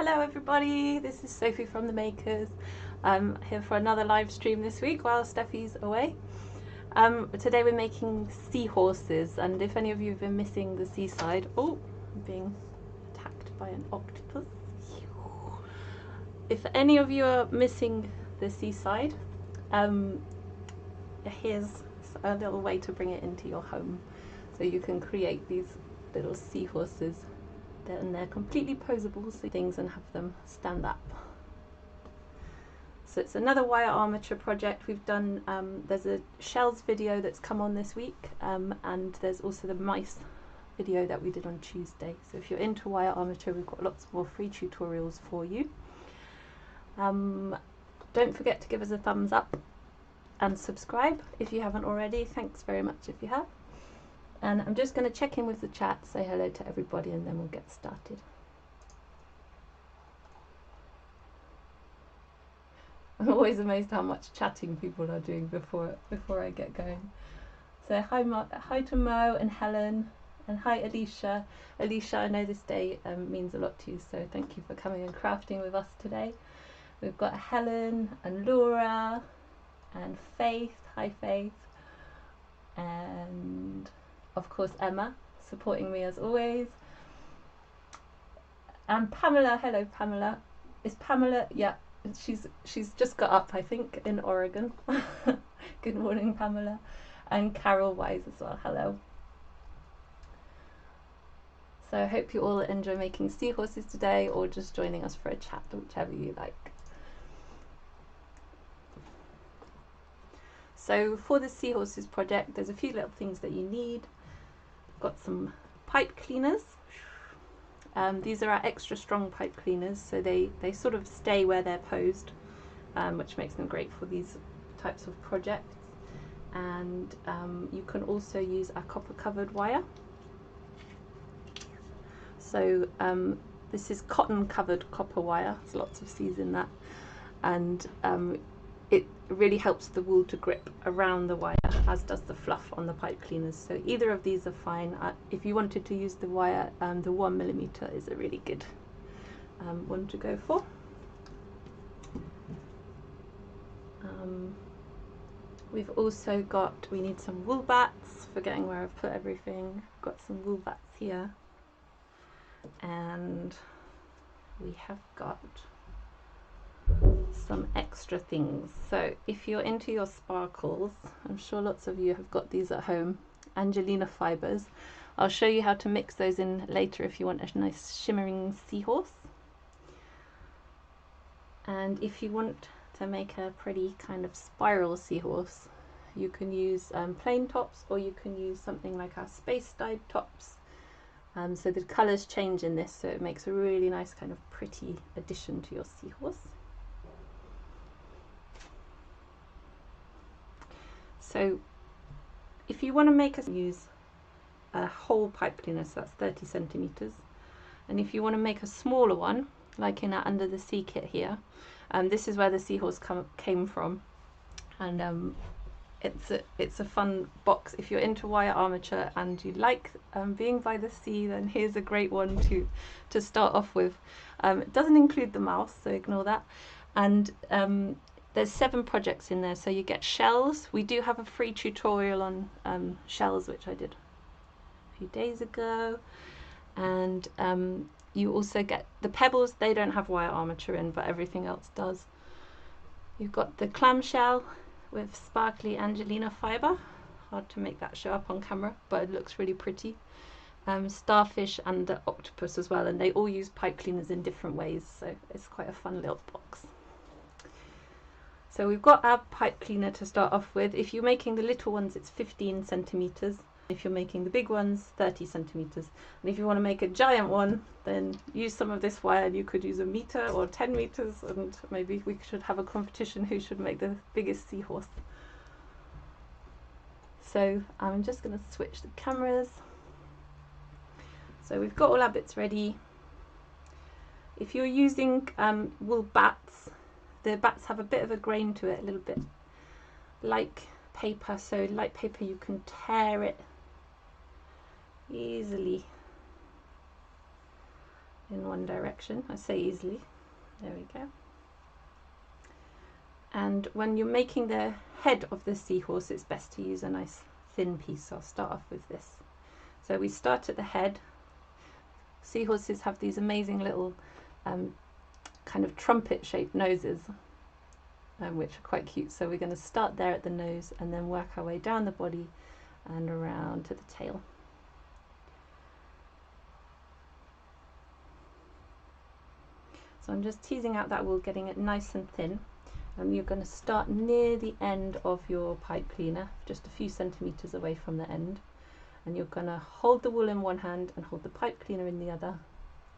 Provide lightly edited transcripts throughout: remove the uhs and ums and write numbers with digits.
Hello everybody, this is Sophie from The Makers. I'm here for another live stream this week while Steffi's away. Today we're making seahorses, and if any of you have been missing the seaside, I'm being attacked by an octopus. If any of you are missing the seaside, here's a little way to bring it into your home. So you can create these little seahorses. And they're completely posable things and have them stand up. So it's another wire armature project we've done. There's a shells video that's come on this week, and there's also the mice video that we did on Tuesday. So if you're into wire armature, we've got lots more free tutorials for you. Don't forget to give us a thumbs up and subscribe if you haven't already. Thanks very much if you have. And I'm just going to check in with the chat, say hello to everybody, and then we'll get started. I'm always amazed how much chatting people are doing before I get going. So hi to Mo and Helen, and hi Alicia. Alicia, I know this day means a lot to you, so thank you for coming and crafting with us today. We've got Helen and Laura and Faith. Hi Faith. And of course Emma, supporting me as always. And Pamela, hello Pamela. Is Pamela, yeah, she's just got up, I think, in Oregon. Good morning Pamela. And Carol Wise as well, hello. So I hope you all enjoy making seahorses today, or just joining us for a chat, whichever you like. So for the seahorses project, there's a few little things that you need. Got some pipe cleaners. These are our extra strong pipe cleaners, so they sort of stay where they're posed, which makes them great for these types of projects. And you can also use a copper covered wire. So this is cotton covered copper wire. There's lots of C's in that, and it really helps the wool to grip around the wire, as does the fluff on the pipe cleaners. So either of these are fine. If you wanted to use the wire, the 1mm is a really good one to go for. We've also got, we need some wool bats, forgetting where I've put everything. Got some wool bats here, and we have got some extra things. So if you're into your sparkles, I'm sure lots of you have got these at home, Angelina Fibres. I'll show you how to mix those in later if you want a nice shimmering seahorse. And if you want to make a pretty kind of spiral seahorse, you can use plain tops, or you can use something like our space dyed tops. So the colours change in this, so it makes a really nice kind of pretty addition to your seahorse. So if you want to make use a whole pipe cleaner, so that's 30 centimeters. And if you want to make a smaller one, like in our Under the Sea kit here, this is where the seahorse came from. And it's a fun box. If you're into wire armature and you like being by the sea, then here's a great one to start off with. It doesn't include the mouse, so ignore that. And there's 7 projects in there, so you get shells. We do have a free tutorial on shells, which I did a few days ago. And you also get the pebbles. They don't have wire armature in, but everything else does. You've got the clamshell with sparkly Angelina Fibre. Hard to make that show up on camera, but it looks really pretty. Starfish and the octopus as well, and they all use pipe cleaners in different ways, so it's quite a fun little box. So we've got our pipe cleaner to start off with. If you're making the little ones, it's 15 centimeters. If you're making the big ones, 30 centimeters. And if you want to make a giant one, then use some of this wire. You could use 1 meter or 10 meters, and maybe we should have a competition who should make the biggest seahorse. So I'm just going to switch the cameras. So we've got all our bits ready. If you're using wool bats, the bats have a bit of a grain to it, a little bit like paper. So like paper, you can tear it easily. in one direction. I say easily. There we go. And when you're making the head of the seahorse, it's best to use a nice thin piece. So I'll start off with this. So we start at the head. Seahorses have these amazing little kind of trumpet shaped noses, which are quite cute. So we're going to start there at the nose and then work our way down the body and around to the tail. So I'm just teasing out that wool, getting it nice and thin. And you're going to start near the end of your pipe cleaner, just a few centimeters away from the end. And you're going to hold the wool in one hand and hold the pipe cleaner in the other.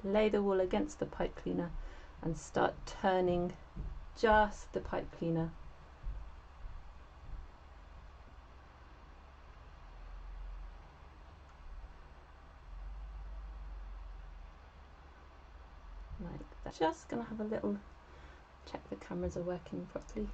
Lay the wool against the pipe cleaner and start turning just the pipe cleaner. Like that. Just going to have a little check the cameras are working properly.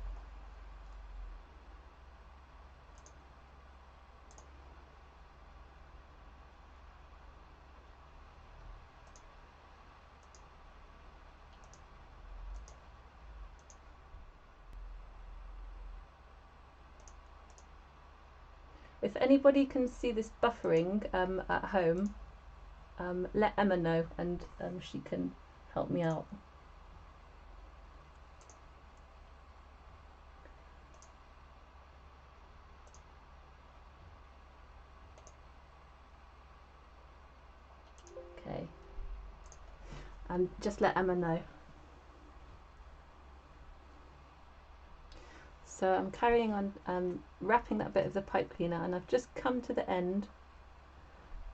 If anybody can see this buffering at home, let Emma know and she can help me out. Okay, and just let Emma know. So I'm carrying on wrapping that bit of the pipe cleaner, and I've just come to the end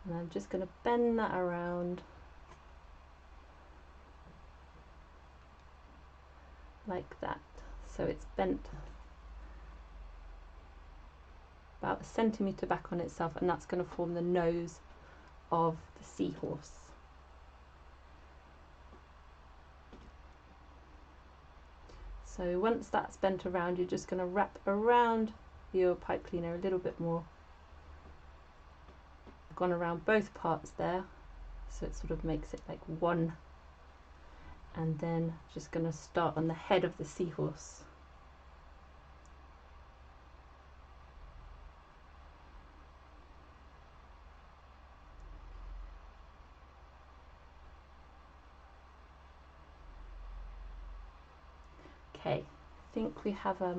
and I'm just going to bend that around like that. So it's bent about a centimetre back on itself, and that's going to form the nose of the seahorse. So once that's bent around, you're just going to wrap around your pipe cleaner a little bit more. I've gone around both parts there, so it sort of makes it like one. And then just going to start on the head of the seahorse. Okay, I think we have a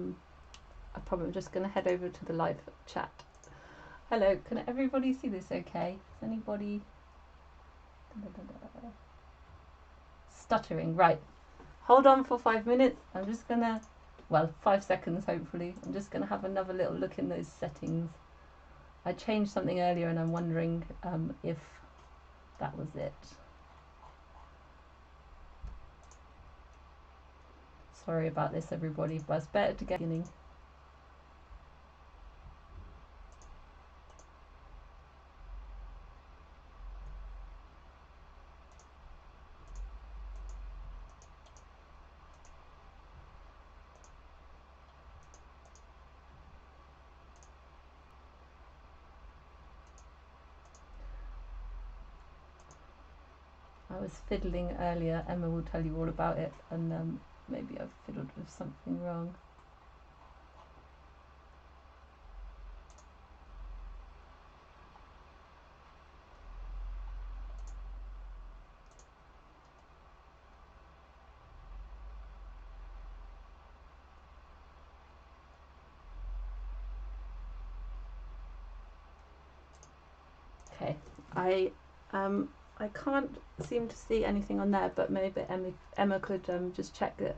problem. I'm just going to head over to the live chat. Hello, can everybody see this okay? Is anybody stuttering? Right, hold on for 5 minutes. I'm just going to, well, 5 seconds hopefully. I'm just going to have another little look in those settings. I changed something earlier and I'm wondering if that was it. Sorry about this everybody, but it's better to get beginning. I was fiddling earlier. Emma will tell you all about it, and maybe I've fiddled with something wrong. Okay, I can't seem to see anything on there, but maybe Emma could just check that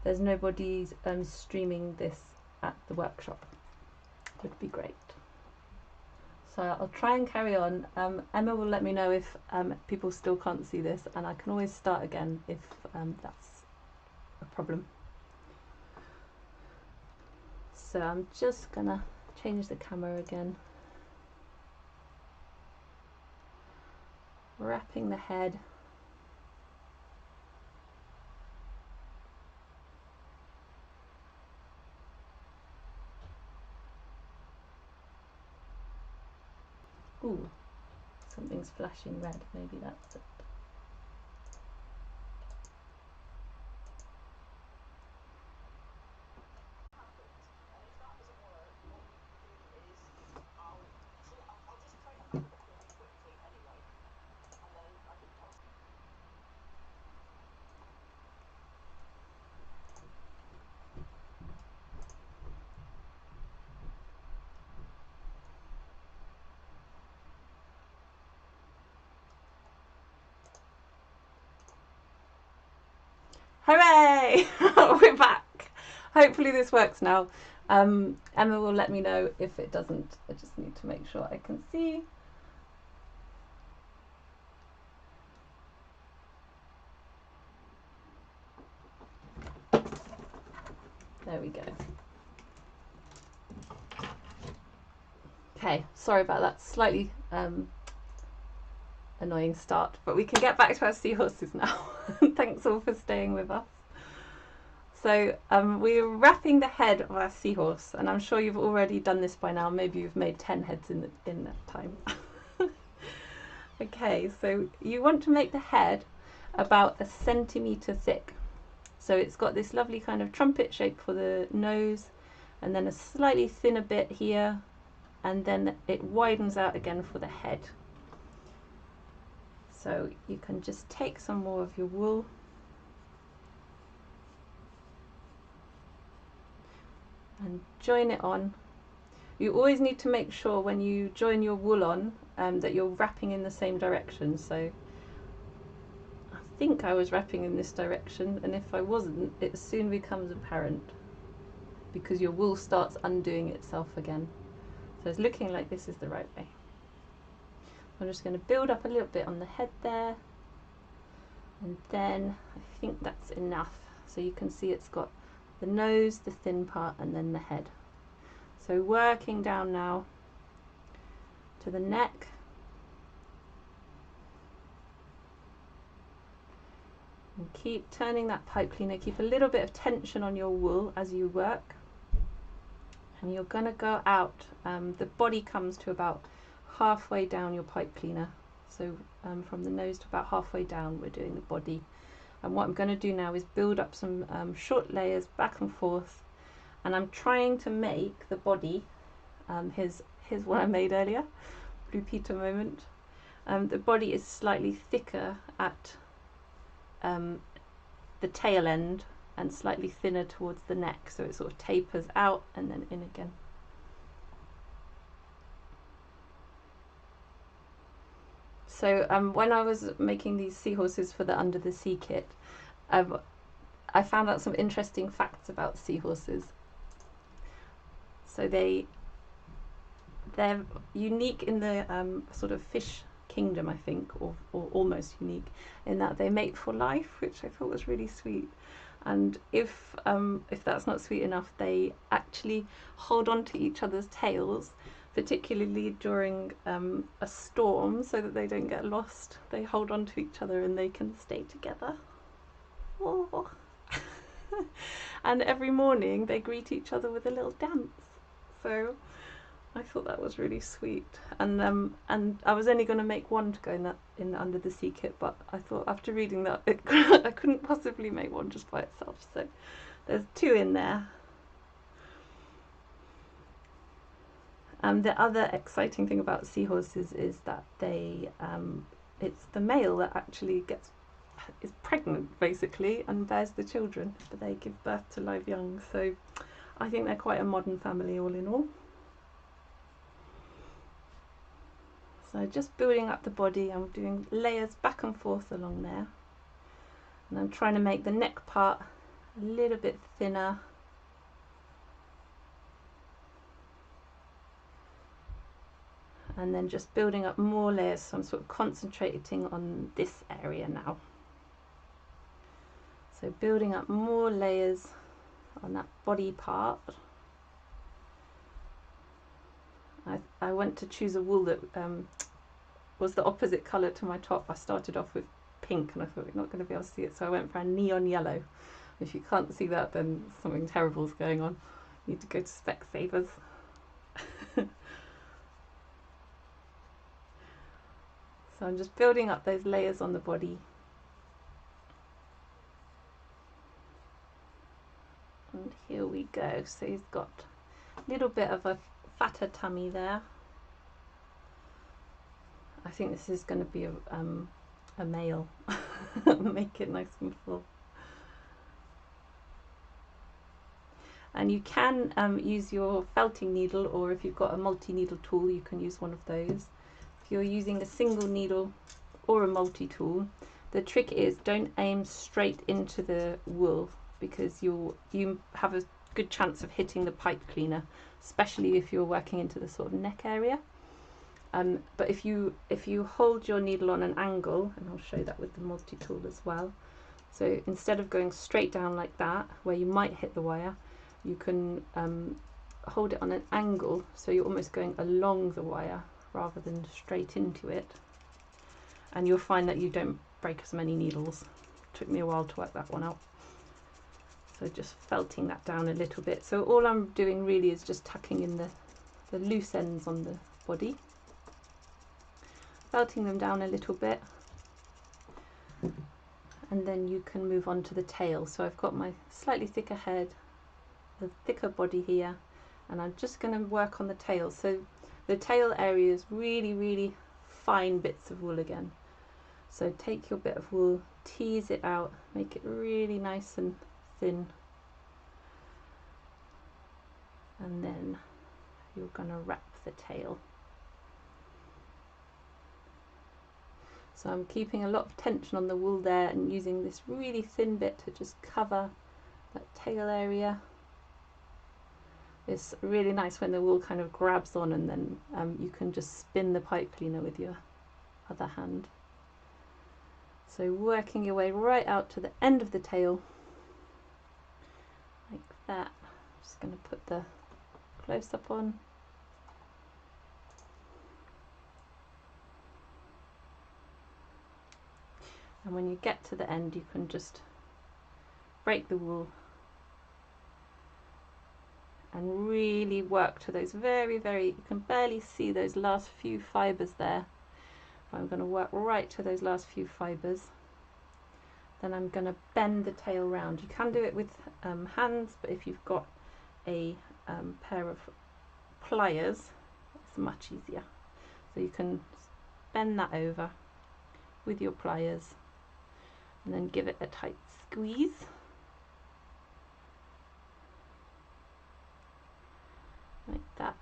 there's nobody streaming this at the workshop. Would be great. So I'll try and carry on. Emma will let me know if people still can't see this, and I can always start again if that's a problem. So I'm just gonna change the camera again. Wrapping the head. Ooh, something's flashing red, maybe that's it. Hooray! We're back. Hopefully this works now. Emma will let me know if it doesn't. I just need to make sure I can see. There we go. Okay, sorry about that slightly annoying start, but we can get back to our seahorses now. Thanks all for staying with us. So we're wrapping the head of our seahorse, and I'm sure you've already done this by now. Maybe you've made 10 heads in that time. Okay, so you want to make the head about 1 centimetre thick. So it's got this lovely kind of trumpet shape for the nose, and then a slightly thinner bit here, and then it widens out again for the head. So you can just take some more of your wool and join it on. You always need to make sure when you join your wool on that you're wrapping in the same direction. So I think I was wrapping in this direction, and if I wasn't, it soon becomes apparent because your wool starts undoing itself again. So it's looking like this is the right way. I'm just going to build up a little bit on the head there, and then I think that's enough. So you can see it's got the nose, the thin part, and then the head. So working down now to the neck. And keep turning that pipe cleaner. Keep a little bit of tension on your wool as you work. And you're going to go out. The body comes to about halfway down your pipe cleaner. So from the nose to about halfway down we're doing the body. And what I'm going to do now is build up some short layers back and forth, and I'm trying to make the body, here's what I made earlier, Blue Peter moment. The body is slightly thicker at the tail end and slightly thinner towards the neck, so it sort of tapers out and then in again. So when I was making these seahorses for the Under the Sea kit, I found out some interesting facts about seahorses. So they're unique in the sort of fish kingdom, I think, or almost unique, in that they mate for life, which I thought was really sweet. And if that's not sweet enough, they actually hold on to each other's tails, particularly during a storm, so that they don't get lost. They hold on to each other and they can stay together. Oh. And every morning they greet each other with a little dance. So I thought that was really sweet. And I was only going to make one to go in the Under the Sea kit, but I thought after reading that I couldn't possibly make one just by itself. So there's 2 in there. The other exciting thing about seahorses is that it's the male that actually is pregnant basically and bears the children, but they give birth to live young. So I think they're quite a modern family all in all. So just building up the body, I'm doing layers back and forth along there, and I'm trying to make the neck part a little bit thinner. And then just building up more layers, so I'm sort of concentrating on this area now. So building up more layers on that body part. I went to choose a wool that was the opposite colour to my top. I started off with pink and I thought we're not going to be able to see it, so I went for a neon yellow. If you can't see that, then something terrible is going on. You need to go to Specsavers. So I'm just building up those layers on the body. And here we go. So he's got a little bit of a fatter tummy there. I think this is going to be a male. Make it nice and full. And you can use your felting needle, or if you've got a multi-needle tool, you can use one of those. If you're using a single needle or a multi-tool, The trick is don't aim straight into the wool, because you have a good chance of hitting the pipe cleaner, especially if you're working into the sort of neck area. But if you hold your needle on an angle, and I'll show that with the multi-tool as well, so instead of going straight down like that where you might hit the wire, you can hold it on an angle, so you're almost going along the wire rather than straight into it, and you'll find that you don't break as many needles. Took me a while to work that one out. So just felting that down a little bit. So all I'm doing really is just tucking in the loose ends on the body, felting them down a little bit, and then you can move on to the tail. So I've got my slightly thicker head, the thicker body here, and I'm just going to work on the tail. So the tail area is really, really fine bits of wool again. So take your bit of wool, tease it out, make it really nice and thin, and then you're going to wrap the tail. So I'm keeping a lot of tension on the wool there and using this really thin bit to just cover that tail area. It's really nice when the wool kind of grabs on, and then you can just spin the pipe cleaner with your other hand. So working your way right out to the end of the tail, like that. I'm just going to put the close-up on. And when you get to the end, you can just break the wool and really work to those very, you can barely see those last few fibres there. I'm going to work right to those last few fibres. Then I'm going to bend the tail round. You can do it with hands, but if you've got a pair of pliers, it's much easier. So you can bend that over with your pliers and then give it a tight squeeze. Like that.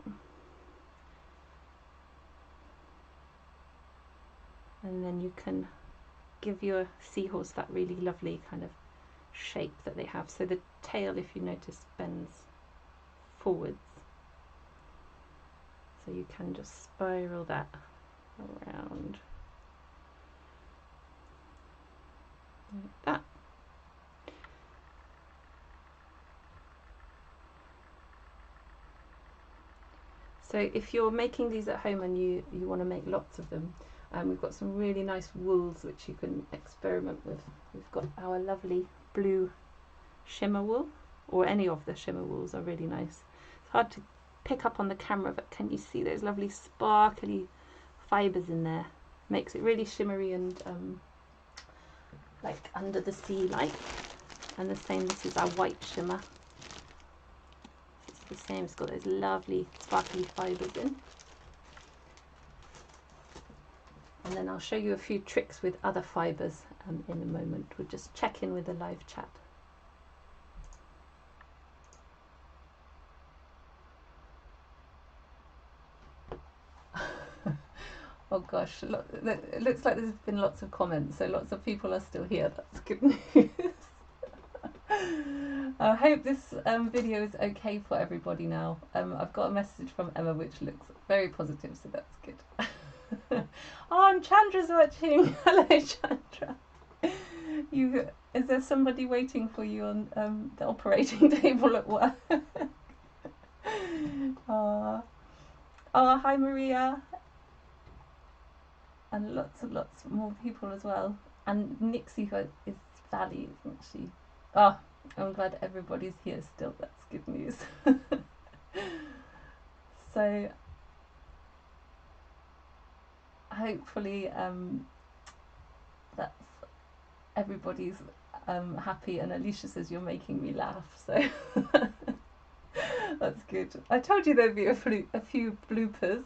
And then you can give your seahorse that really lovely kind of shape that they have. So the tail, if you notice, bends forwards. So you can just spiral that around like that. So if you're making these at home and you want to make lots of them, we've got some really nice wools which you can experiment with. We've got our lovely blue shimmer wool, or any of the shimmer wools are really nice. It's hard to pick up on the camera, but can you see those lovely sparkly fibres in there? Makes it really shimmery and like under the sea like. And the same, this is our white shimmer. It's the same, it's got those lovely sparkly fibres in. And then I'll show you a few tricks with other fibres in a moment. We'll just check in with the live chat. Oh gosh, look, it looks like there's been lots of comments, so lots of people are still here. That's good news. I hope this video is okay for everybody now. I've got a message from Emma which looks very positive, so that's good. Oh, and Chandra's watching. Hello, Chandra. Is there somebody waiting for you on the operating table at work? Oh, hi Maria. And lots and lots more people as well. And Nixie is Valley, isn't she? Oh, I'm glad everybody's here still. That's good news. So hopefully that's everybody's happy, and Alicia says you're making me laugh, so that's good. I told you there'd be a few bloopers.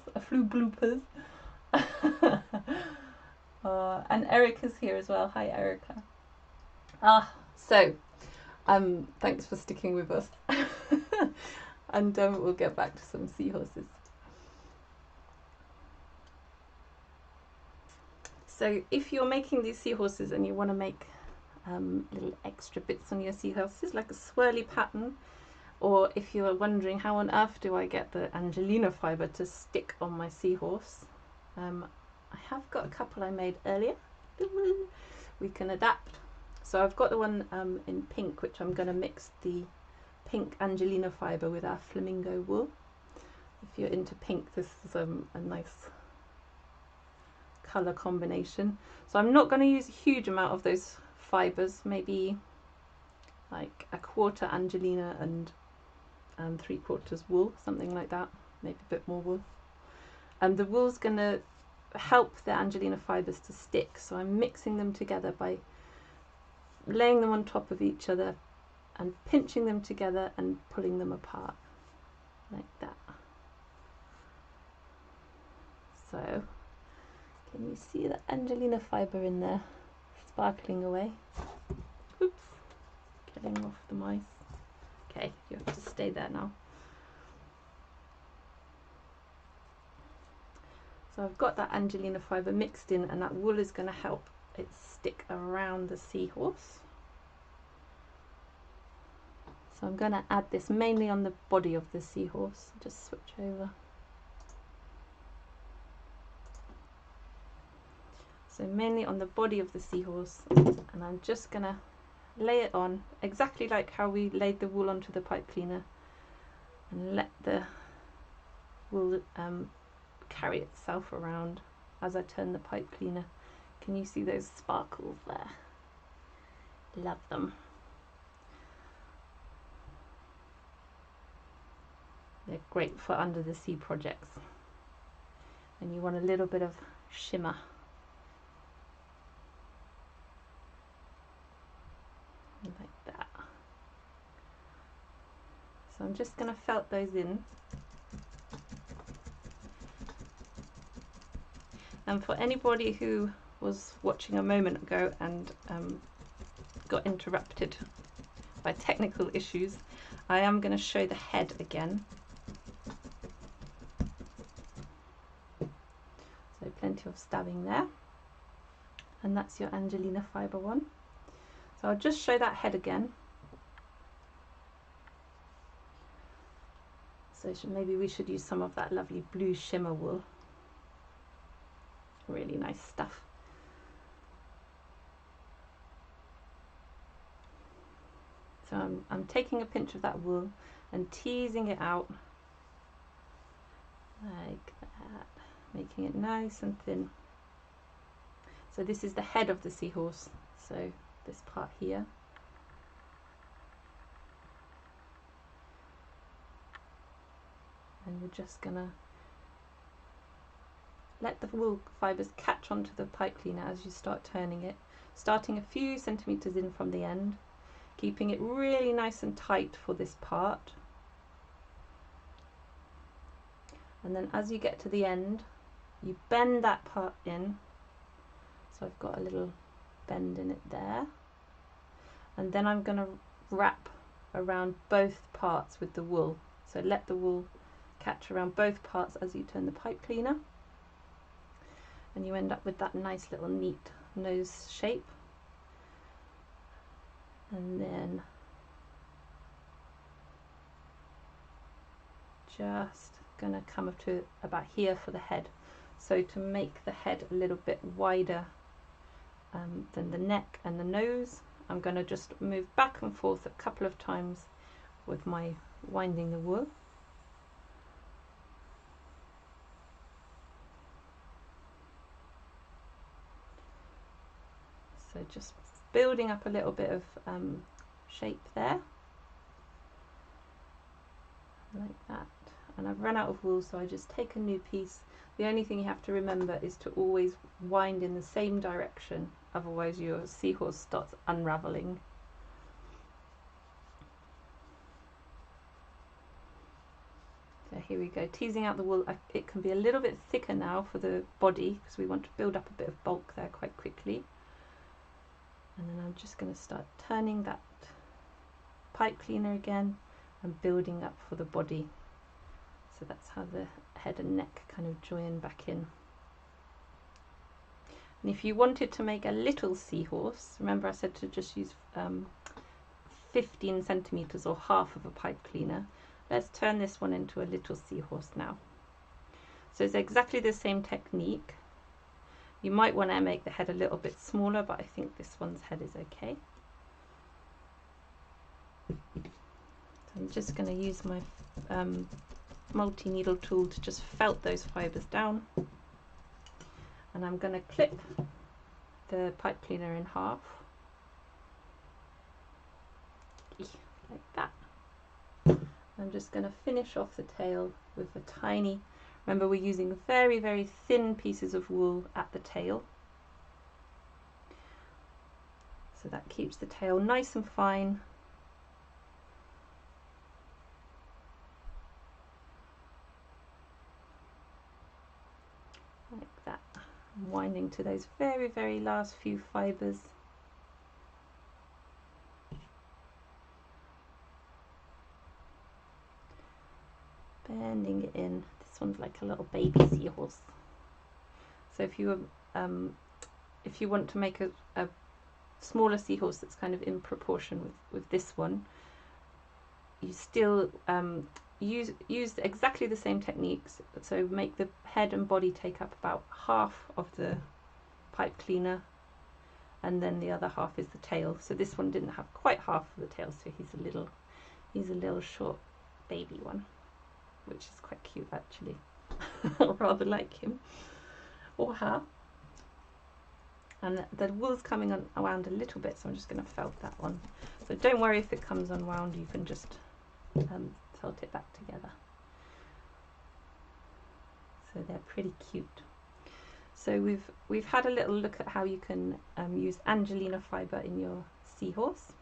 And Erica's here as well. Hi Erica. So thanks for sticking with us. And we'll get back to some seahorses. So if you're making these seahorses and you want to make little extra bits on your seahorses, like a swirly pattern, or if you're wondering how on earth do I get the Angelina fibre to stick on my seahorse, I have got a couple I made earlier. We can adapt. So I've got the one in pink, which I'm going to mix the pink Angelina fibre with our flamingo wool. If you're into pink, this is a nice colour combination. So I'm not going to use a huge amount of those fibres, maybe like a quarter Angelina and 3/4 wool, something like that, maybe a bit more wool. And the wool's going to help the Angelina fibres to stick, so I'm mixing them together by laying them on top of each other and pinching them together and pulling them apart like that. So can you see the Angelina fibre in there sparkling away? Oops, getting off the mice. Okay, you have to stay there now. So I've got that Angelina fibre mixed in, and that wool is going to help it stick around the seahorse. So I'm going to add this mainly on the body of the seahorse. Just switch over. So mainly on the body of the seahorse, and I'm just going to lay it on exactly like how we laid the wool onto the pipe cleaner, and let the wool carry itself around as I turn the pipe cleaner. Can you see those sparkles there? Love them. They're great for under the sea projects, and you want a little bit of shimmer. Like that. So I'm just going to felt those in. And for anybody who was watching a moment ago and got interrupted by technical issues, I am going to show the head again. So plenty of stabbing there, and that's your Angelina fibre one. So I'll just show that head again. So maybe we should use some of that lovely blue shimmer wool. Really nice stuff. So I'm taking a pinch of that wool and teasing it out like that, making it nice and thin. So this is the head of the seahorse, so this part here. And we're just gonna let the wool fibres catch onto the pipe cleaner as you start turning it, starting a few centimetres in from the end, keeping it really nice and tight for this part. And then as you get to the end, you bend that part in. So I've got a little bend in it there. And then I'm going to wrap around both parts with the wool. So let the wool catch around both parts as you turn the pipe cleaner. And you end up with that nice little neat nose shape. And then just going to come up to about here for the head. So to make the head a little bit wider than the neck and the nose, I'm going to just move back and forth a couple of times with my winding the wool. So just building up a little bit of shape there, like that. And I've run out of wool, so I just take a new piece. The only thing you have to remember is to always wind in the same direction, otherwise your seahorse starts unraveling. So here we go, teasing out the wool. It can be a little bit thicker now for the body because we want to build up a bit of bulk there quite quickly. And then I'm just going to start turning that pipe cleaner again and building up for the body. So that's how the head and neck kind of join back in. And if you wanted to make a little seahorse, remember I said to just use 15 centimeters or half of a pipe cleaner. Let's turn this one into a little seahorse now. So it's exactly the same technique. You might want to make the head a little bit smaller, but I think this one's head is okay. So I'm just going to use my multi-needle tool to just felt those fibres down. And I'm going to clip the pipe cleaner in half. Like that. I'm just going to finish off the tail with a tiny, remember we're using very, very thin pieces of wool at the tail. So that keeps the tail nice and fine. Like that. I'm winding to those very, very last few fibres. Bending it in. This one's like a little baby seahorse. So if you want to make a smaller seahorse that's kind of in proportion with this one, you still use exactly the same techniques. So make the head and body take up about half of the pipe cleaner, and then the other half is the tail. So this one didn't have quite half of the tail, so he's a little short baby one, which is quite cute actually. I rather like him or her. And the wool's coming around a little bit, so I'm just going to felt that one. So don't worry if it comes unwound, you can just felt it back together. So they're pretty cute. So we've had a little look at how you can use Angelina Fibre in your seahorse.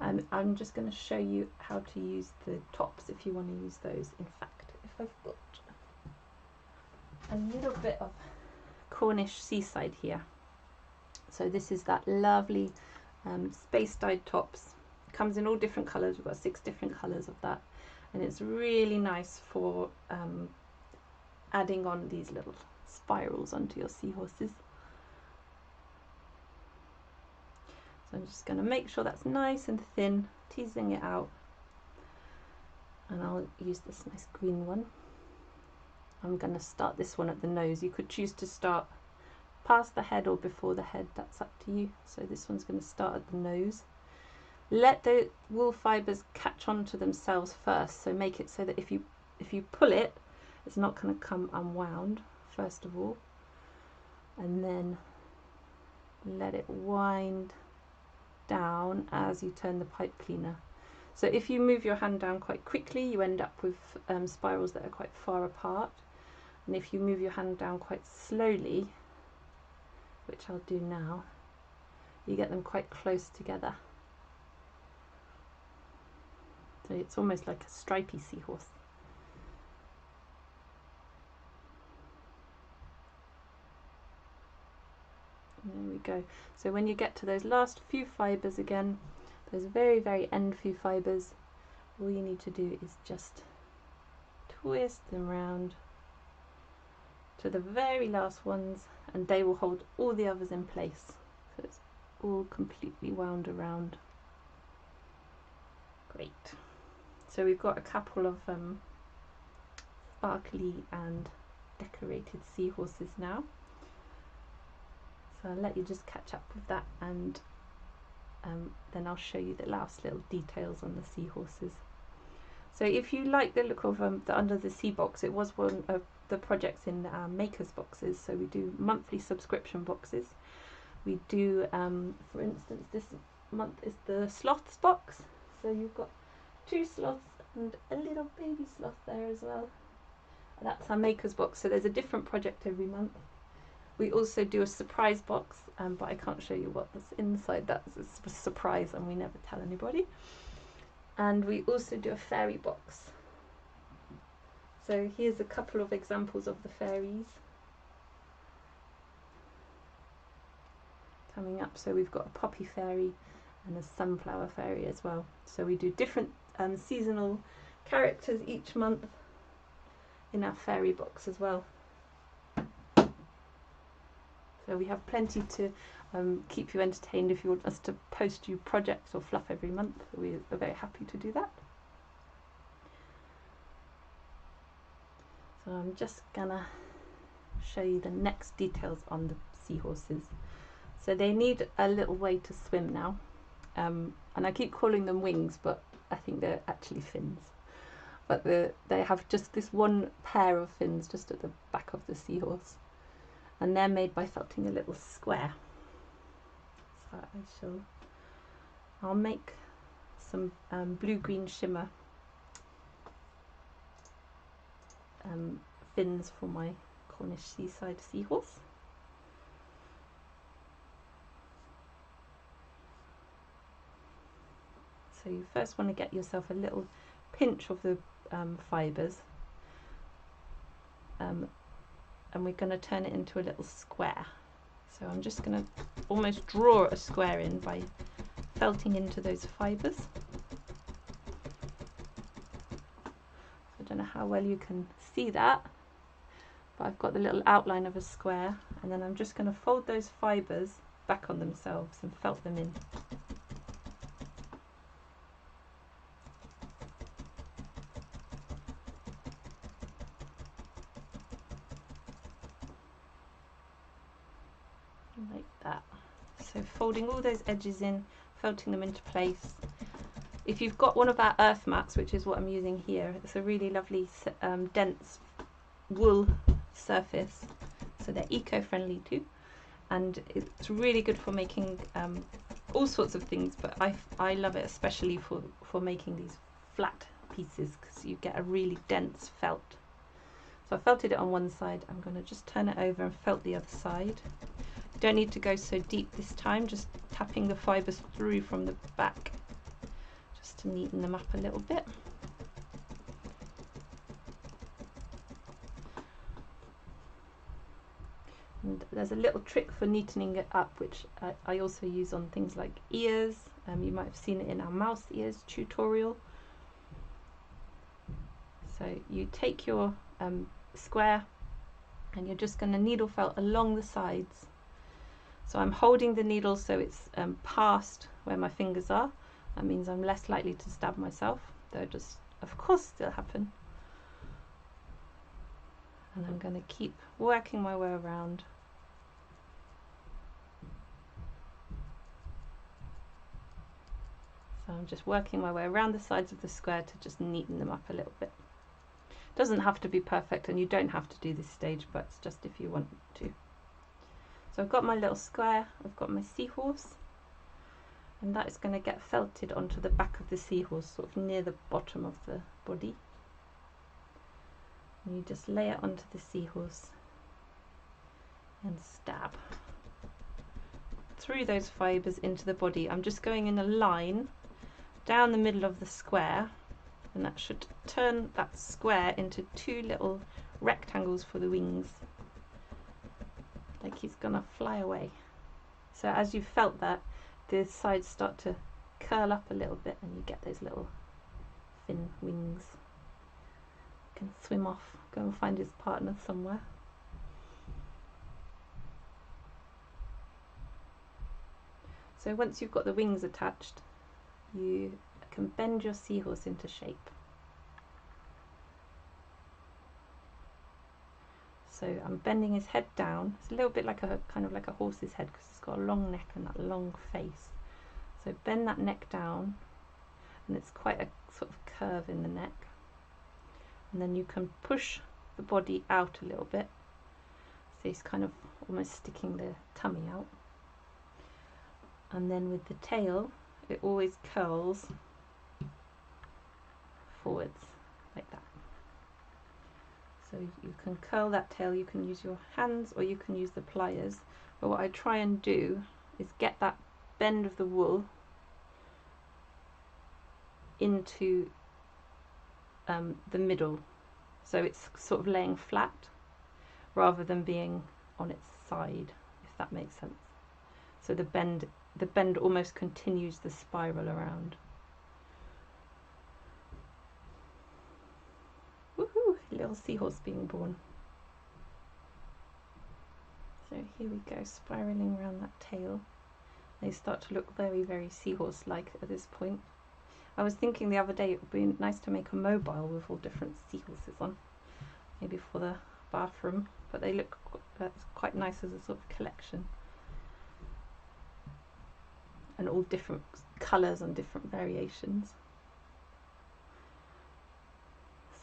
And I'm just going to show you how to use the tops if you want to use those. In fact, if I've got a little bit of Cornish seaside here. So this is that lovely space dyed tops. It comes in all different colours. We've got 6 different colours of that, and it's really nice for adding on these little spirals onto your seahorses. So I'm just going to make sure that's nice and thin, teasing it out, and I'll use this nice green one. I'm going to start this one at the nose. You could choose to start past the head or before the head, that's up to you. So this one's going to start at the nose. Let the wool fibres catch on to themselves first, so make it so that if you pull it, it's not going to come unwound first of all, and then let it wind down as you turn the pipe cleaner. So if you move your hand down quite quickly, you end up with spirals that are quite far apart, and if you move your hand down quite slowly, which I'll do now, you get them quite close together. So it's almost like a stripy seahorse. And there we go. So when you get to those last few fibres again, those very, very end few fibres, all you need to do is just twist them round to the very last ones, and they will hold all the others in place. So it's all completely wound around. Great. So we've got a couple of sparkly and decorated seahorses now. So I'll let you just catch up with that, and then I'll show you the last little details on the seahorses. So if you like the look of the Under the Sea box, it was one of the projects in our makers boxes. So we do monthly subscription boxes. We do, for instance, this month is the sloths box. So you've got 2 sloths and a little baby sloth there as well. And that's our makers box. So there's a different project every month. We also do a surprise box, but I can't show you what's inside. That's a surprise, and we never tell anybody. And we also do a fairy box. So here's a couple of examples of the fairies coming up. So we've got a poppy fairy and a sunflower fairy as well. So we do different seasonal characters each month in our fairy box as well. So we have plenty to keep you entertained. If you want us to post you projects or fluff every month, we are very happy to do that. So I'm just gonna show you the next details on the seahorses. So they need a little way to swim now, and I keep calling them wings, but I think they're actually fins. But they have just this one pair of fins just at the back of the seahorse, and they're made by felting a little square. So I'll make some blue-green shimmer fins for my Cornish seaside seahorse. So you first want to get yourself a little pinch of the fibres, and we're going to turn it into a little square. So I'm just going to almost draw a square in by felting into those fibres. I don't know how well you can see that, but I've got the little outline of a square, and then I'm just going to fold those fibres back on themselves and felt them in. Like that. So folding all those edges in, felting them into place. If you've got one of our earth mats, which is what I'm using here, it's a really lovely dense wool surface, so they're eco-friendly too, and it's really good for making all sorts of things, but I love it especially for making these flat pieces, because you get a really dense felt. So I felted it on one side. I'm going to just turn it over and felt the other side. You don't need to go so deep this time, just tapping the fibres through from the back just to neaten them up a little bit. And there's a little trick for neatening it up, which I also use on things like ears. You might have seen it in our mouse ears tutorial. So you take your square and you're just going to needle felt along the sides. So I'm holding the needle so it's past where my fingers are. That means I'm less likely to stab myself. They'll just, of course, still happen. And I'm going to keep working my way around. So I'm just working my way around the sides of the square to just neaten them up a little bit. It doesn't have to be perfect, and you don't have to do this stage, but it's just if you want to. So I've got my little square, I've got my seahorse, and that is going to get felted onto the back of the seahorse, sort of near the bottom of the body. And you just lay it onto the seahorse and stab through those fibres into the body. I'm just going in a line down the middle of the square, and that should turn that square into two little rectangles for the wings, like he's gonna fly away. So as you felt that, the sides start to curl up a little bit and you get those little fin wings. He can swim off, go and find his partner somewhere. So once you've got the wings attached, you can bend your seahorse into shape. So I'm bending his head down. It's a little bit like a kind of like a horse's head, because it's got a long neck and that long face. So bend that neck down, and it's quite a sort of curve in the neck. And then you can push the body out a little bit. So he's kind of almost sticking the tummy out. And then with the tail, it always curls forwards like that. So you can curl that tail, you can use your hands or you can use the pliers, but what I try and do is get that bend of the wool into the middle, so it's sort of laying flat rather than being on its side, if that makes sense. So the bend almost continues the spiral around. Woohoo! Little seahorse being born. So here we go, spiraling around that tail. They start to look very, very seahorse-like at this point. I was thinking the other day it would be nice to make a mobile with all different seahorses on, maybe for the bathroom, but they look quite nice as a sort of collection. And all different colours and different variations.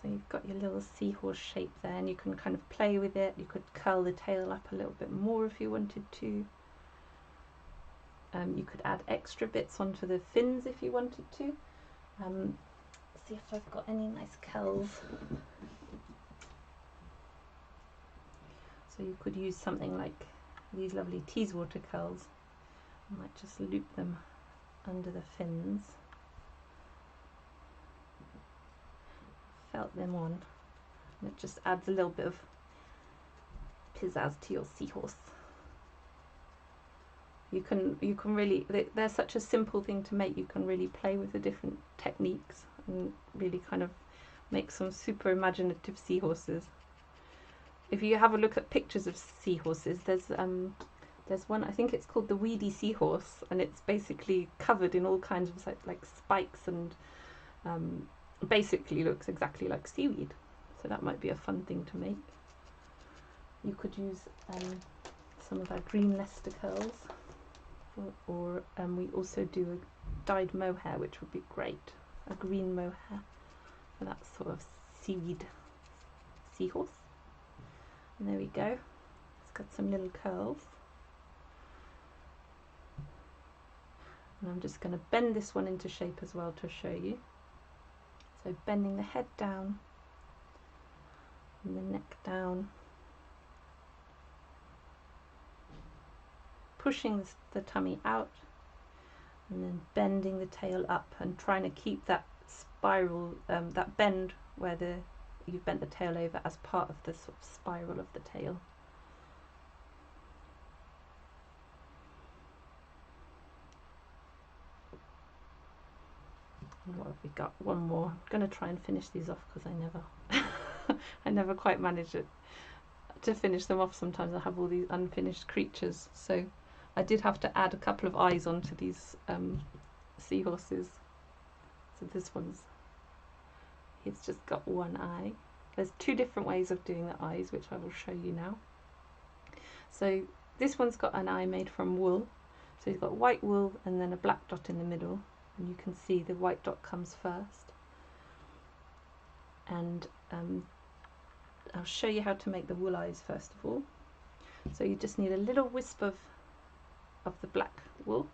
So you've got your little seahorse shape there, and you can kind of play with it. You could curl the tail up a little bit more if you wanted to. You could add extra bits onto the fins if you wanted to. See if I've got any nice curls. So you could use something like these lovely Teeswater curls. I might just loop them under the fins. Felt them on. And it just adds a little bit of pizzazz to your seahorse. You can really, they're such a simple thing to make. You can really play with the different techniques and really kind of make some super imaginative seahorses. If you have a look at pictures of seahorses, there's one, I think it's called the Weedy Seahorse, and it's basically covered in all kinds of like spikes and basically looks exactly like seaweed. So that might be a fun thing to make. You could use some of our green Leicester curls, or we also do a dyed mohair, which would be great, a green mohair for that sort of seaweed seahorse. And there we go, it's got some little curls. And I'm just going to bend this one into shape as well to show you. So bending the head down and the neck down, pushing the tummy out, and then bending the tail up and trying to keep that spiral, that bend where you've bent the tail over as part of the sort of spiral of the tail. And what have we got? One more. I'm going to try and finish these off because I never quite manage to finish them off. Sometimes I have all these unfinished creatures, so I did have to add a couple of eyes onto these seahorses. So this one's, it's just got one eye. There's two different ways of doing the eyes, which I will show you now. So this one's got an eye made from wool. So you've got white wool and then a black dot in the middle, and you can see the white dot comes first. And I'll show you how to make the wool eyes first of all. So you just need a little wisp of the black wool,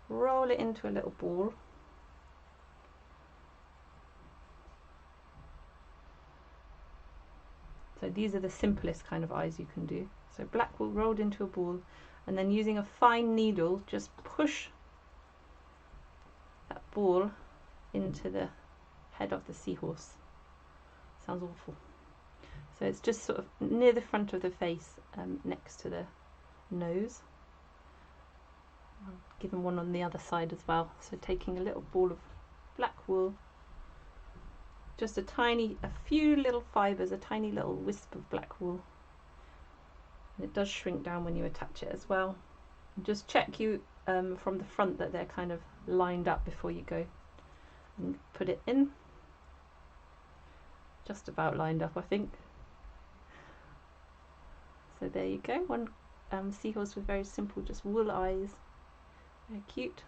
roll it into a little ball, so these are the simplest kind of eyes you can do. So black wool rolled into a ball, and then using a fine needle just push that ball into the head of the seahorse. Sounds awful. So it's just sort of near the front of the face, next to the nose. I'll give them one on the other side as well. So taking a little ball of black wool, just a few little fibres, a tiny little wisp of black wool. And it does shrink down when you attach it as well. And just check from the front that they're kind of lined up before you go and put it in. Just about lined up, I think. So there you go, one seahorse with very simple just wool eyes. Very cute.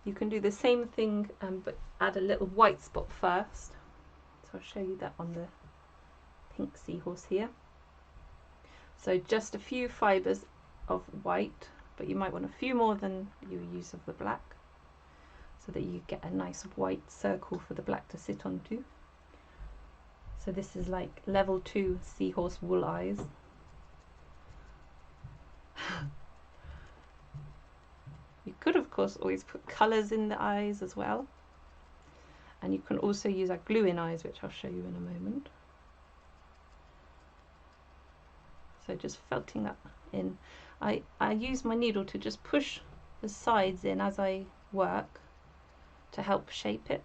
You can do the same thing but add a little white spot first. So I'll show you that on the pink seahorse here. So just a few fibres of white, but you might want a few more than you use of the black, so that you get a nice white circle for the black to sit onto. So this is like level 2 seahorse wool eyes. You could of course always put colours in the eyes as well, and you can also use our glue-in eyes, which I'll show you in a moment. So just felting that in. I use my needle to just push the sides in as I work to help shape it.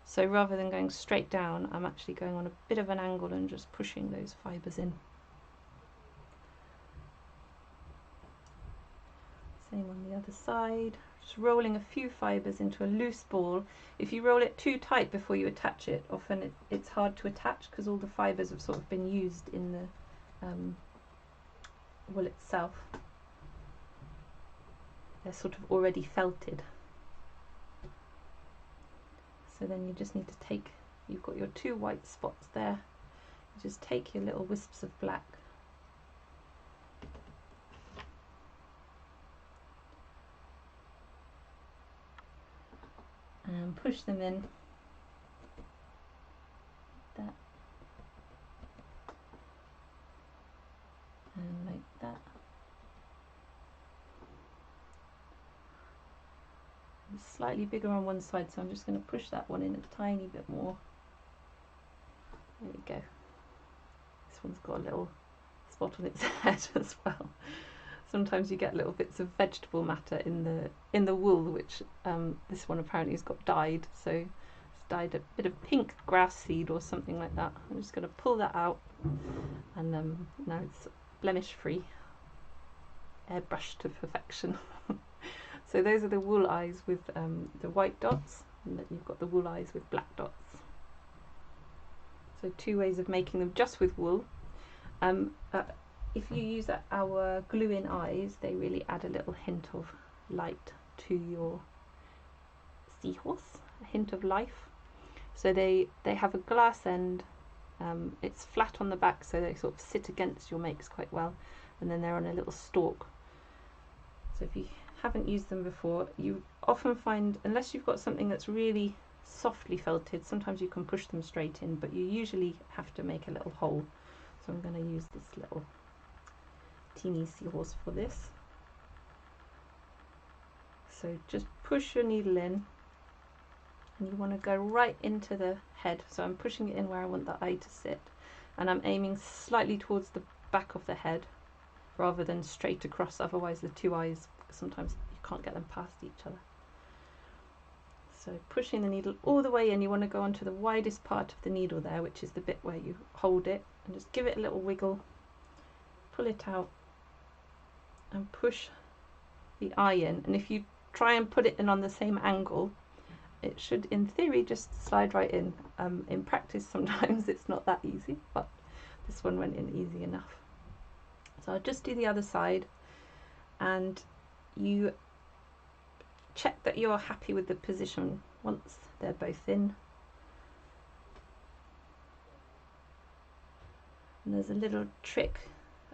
So rather than going straight down, I'm actually going on a bit of an angle and just pushing those fibres in. Same on the other side. Just rolling a few fibres into a loose ball. If you roll it too tight before you attach it, often it's hard to attach because all the fibres have sort of been used in the wool itself. They're sort of already felted. So then you just need to take, you've got your 2 white spots there, you just take your little wisps of black and push them in like that and like that. It's slightly bigger on one side, so I'm just going to push that one in a tiny bit more. There we go. This one's got a little spot on its head as well. Sometimes you get little bits of vegetable matter in the wool, which this one apparently has got dyed. So it's dyed a bit of pink grass seed or something like that. I'm just going to pull that out, and now it's blemish free, airbrushed to perfection. So those are the wool eyes with the white dots, and then you've got the wool eyes with black dots. So 2 ways of making them just with wool. If you use our glue-in eyes, they really add a little hint of light to your seahorse, a hint of life. So they have a glass end, it's flat on the back, so they sort of sit against your makes quite well, and then they're on a little stalk. So if you haven't used them before, you often find, unless you've got something that's really softly felted, sometimes you can push them straight in, but you usually have to make a little hole. So I'm going to use this little teeny seahorse for this. So just push your needle in, and you want to go right into the head. So I'm pushing it in where I want the eye to sit, and I'm aiming slightly towards the back of the head rather than straight across, otherwise the 2 eyes, sometimes you can't get them past each other. So pushing the needle all the way in, you want to go onto the widest part of the needle there, which is the bit where you hold it, and just give it a little wiggle, pull it out and push the eye in. And if you try and put it in on the same angle, it should in theory just slide right in. In practice sometimes it's not that easy, but this one went in easy enough. So I'll just do the other side, and you check that you're happy with the position once they're both in. And there's a little trick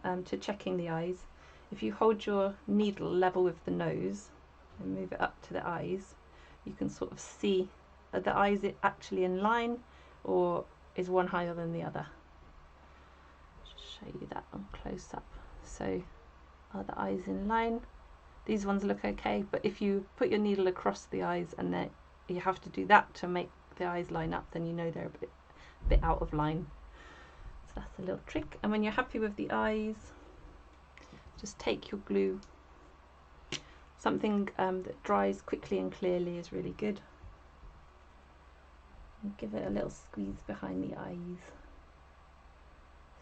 to checking the eyes. If you hold your needle level with the nose and move it up to the eyes, you can sort of see are the eyes actually in line, or is one higher than the other. I'll just show you that on close up. So are the eyes in line? These ones look okay, but if you put your needle across the eyes and then you have to do that to make the eyes line up, then you know they're a bit out of line. So that's a little trick. And when you're happy with the eyes, just take your glue. Something that dries quickly and clearly is really good. And give it a little squeeze behind the eyes.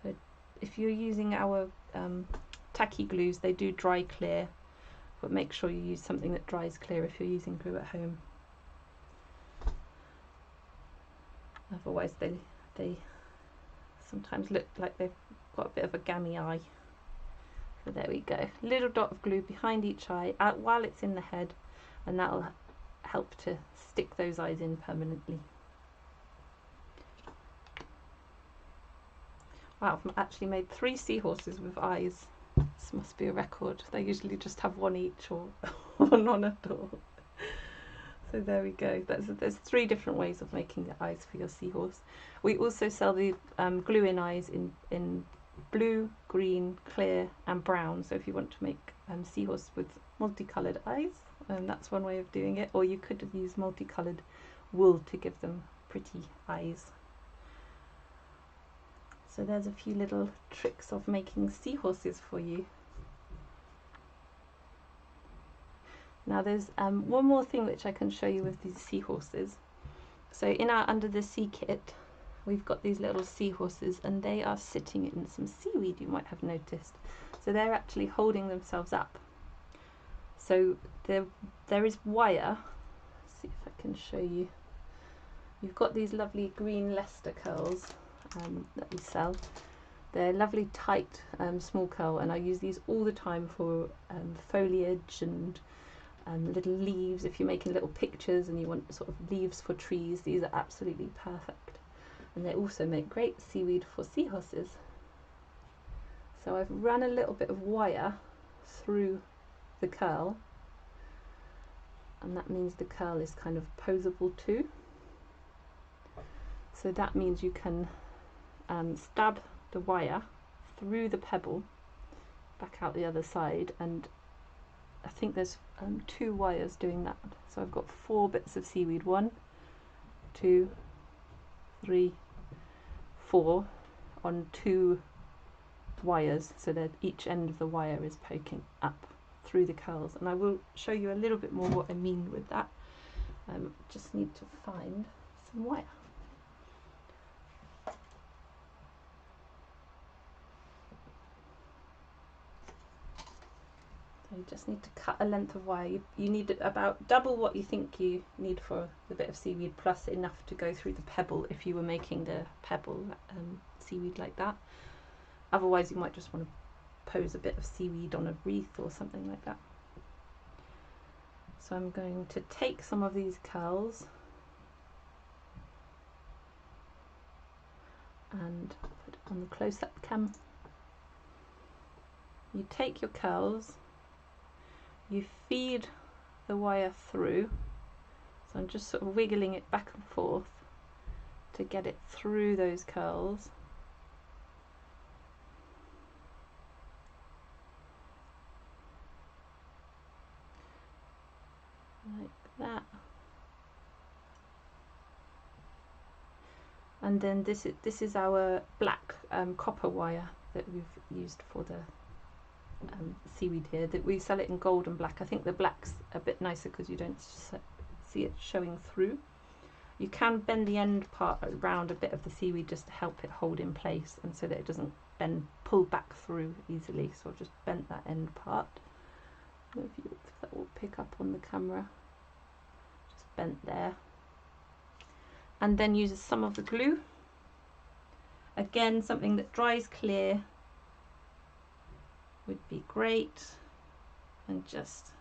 So if you're using our tacky glues, they do dry clear, but make sure you use something that dries clear if you're using glue at home. Otherwise they sometimes look like they've got a bit of a gammy eye. So there we go, little dot of glue behind each eye while it's in the head, and that'll help to stick those eyes in permanently. Wow, I've actually made 3 seahorses with eyes. This must be a record. They usually just have 1 each or none at all. So there we go. There's 3 different ways of making the eyes for your seahorse. We also sell the glue-in eyes in blue, green, clear and brown. So if you want to make seahorse with multicoloured eyes, that's one way of doing it. Or you could use multicoloured wool to give them pretty eyes. So there's a few little tricks of making seahorses for you. Now there's one more thing which I can show you with these seahorses. So in our Under the Sea kit, we've got these little seahorses, and they are sitting in some seaweed, you might have noticed. So they're actually holding themselves up. So there is wire. Let's see if I can show you. You've got these lovely green Leicester curls that we sell. They're lovely tight small curl, and I use these all the time for foliage and little leaves. If you're making little pictures and you want sort of leaves for trees, these are absolutely perfect. And they also make great seaweed for seahorses. So I've run a little bit of wire through the curl, and that means the curl is kind of posable too. So that means you can stab the wire through the pebble back out the other side, and I think there's 2 wires doing that. So I've got 4 bits of seaweed, 1, 2, 3, 4 on 2 wires, so that each end of the wire is poking up through the curls, and I will show you a little bit more what I mean with that. Just need to find some wire. So you just need to cut a length of wire. You need about double what you think you need for the bit of seaweed, plus enough to go through the pebble if you were making the pebble seaweed like that. Otherwise you might just want to pose a bit of seaweed on a wreath or something like that. So I'm going to take some of these curls and put it on the close-up cam. You take your curls, you feed the wire through, so I'm just sort of wiggling it back and forth to get it through those curls. Like that. And then this is our black copper wire that we've used for the seaweed here. That we sell it in gold and black. I think the black's a bit nicer because you don't see it showing through. You can bend the end part around a bit of the seaweed just to help it hold in place, and so that it doesn't pull back through easily. So I've just bent that end part. I don't know if that will pick up on the camera. Just bent there. And then use some of the glue. Again, something that dries clear would be great, and just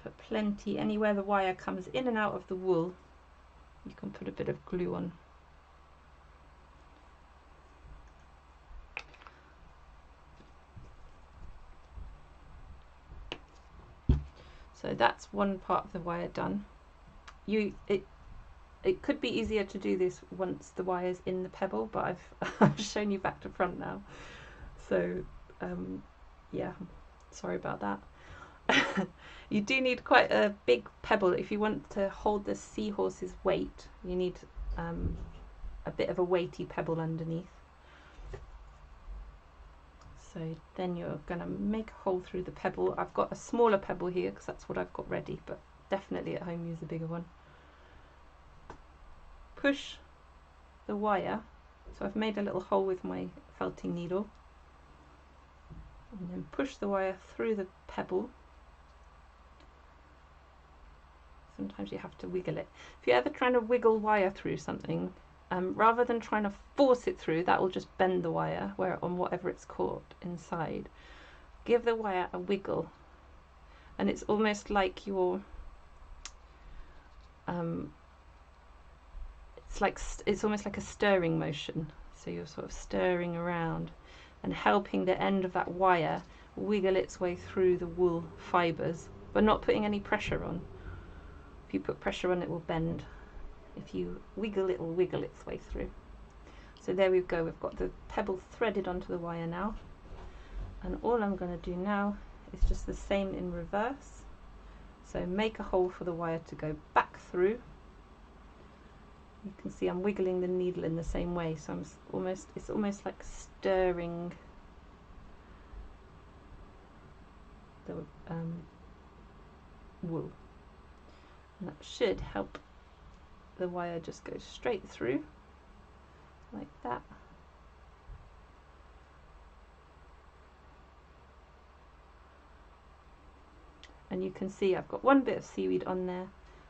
put plenty anywhere the wire comes in and out of the wool. You can put a bit of glue on. So that's one part of the wire done. It could be easier to do this once the wire's in the pebble, but I've shown you back to front now. So yeah, sorry about that. You do need quite a big pebble if you want to hold the seahorse's weight. You need a bit of a weighty pebble underneath. So then you're going to make a hole through the pebble. I've got a smaller pebble here because that's what I've got ready, but definitely at home use a bigger one. Push the wire. So I've made a little hole with my felting needle. And then push the wire through the pebble. Sometimes you have to wiggle it. If you're ever trying to wiggle wire through something, rather than trying to force it through, that will just bend the wire on whatever it's caught inside. Give the wire a wiggle, and it's almost like you're it's almost like a stirring motion. So you're sort of stirring around and helping the end of that wire wiggle its way through the wool fibres, but not putting any pressure on. If you put pressure on, it will bend. If you wiggle, it will wiggle its way through. So there we go. We've got the pebble threaded onto the wire now. And all I'm going to do now is just the same in reverse. So make a hole for the wire to go back through. You can see I'm wiggling the needle in the same way. So it's almost like stirring the wool. And that should help the wire just go straight through like that. and you can see I've got one bit of seaweed on there,